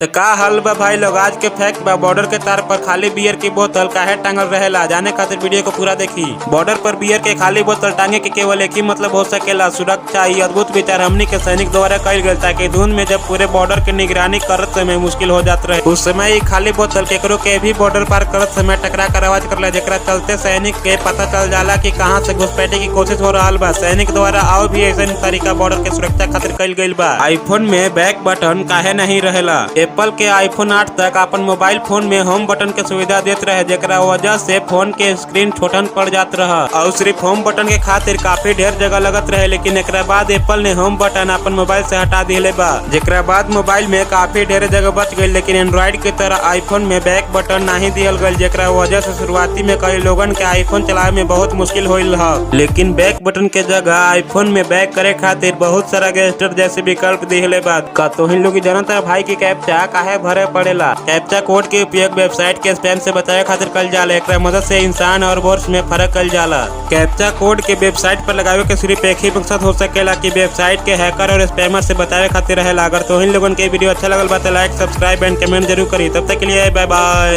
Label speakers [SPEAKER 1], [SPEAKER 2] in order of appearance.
[SPEAKER 1] तो का हल बा भाई लोग, आज के फैक्ट बा बॉर्डर के तार पर खाली बियर की बोतल काहे टांगल रहेला। जाने खातिर वीडियो को पूरा देखी। बॉर्डर पर बियर के खाली बोतल टांगे के केवल एक ही मतलब हो सकेला, सुरक्षा। ये अद्भुत विचार हमनी के सैनिक द्वारा कइल गइल ताकि धुंध में जब पूरे बॉर्डर के निगरानी करत समय मुश्किल हो जात रहे, उस समय ये खाली बोतल केकरो के भी बॉर्डर पार करत समय टकरा कर आवाज करला, जेकरा चलते सैनिक के पता चल जाला कि कहां से घुसपैठे की कोशिश हो रहा बा। सैनिक द्वारा और भी ऐसा तरीका बॉर्डर के सुरक्षा खातिर कइल गइल बा। आईफोन में बैक बटन काहे नहीं रहेला। एप्पल के आईफोन 8 तक अपन मोबाइल फोन में होम बटन के सुविधा देत रहे, जेकरा वजह से फोन के स्क्रीन छोटन पड़ जात रहा और सिर्फ होम बटन के खातिर काफी ढेर जगह लगत रहे। लेकिन एकरा बाद एप्पल ने होम बटन अपन मोबाइल से हटा दिले बा, जेकरा बाद मोबाइल में काफी ढेर जगह बच गई। लेकिन एंड्रॉइड की तरह आईफोन में बैक बटन नहीं दियल गई, जेकरा वजह से शुरुआती में कई लोगन के आईफोन चलावे में बहुत मुश्किल होइल ह। लेकिन बैक बटन के जगह आईफोन में बैक करे खातिर बहुत सारा गेस्टर जैसे विकल्प दिले बा। का तो इन लोग जानता भाई की कैप्चा काहे भरे पड़ेला। कैप्चा कोड के उपयोग वेबसाइट के स्पैम से बचावे खातिर कइल जाला। एकरा मदद से इंसान और बोट्स में फर्क कइल जाला। कैप्चा कोड के वेबसाइट पर लगावे के सिर्फ एक ही मकसद हो सकेला कि वेबसाइट के हैकर और स्पैमर से बचावे खातिर रहेला। अगर तो इन लोगन के वीडियो अच्छा लगल बा तो लाइक, सब्सक्राइब एंड कमेंट जरूर करी। तब तक के लिए बाय बाय।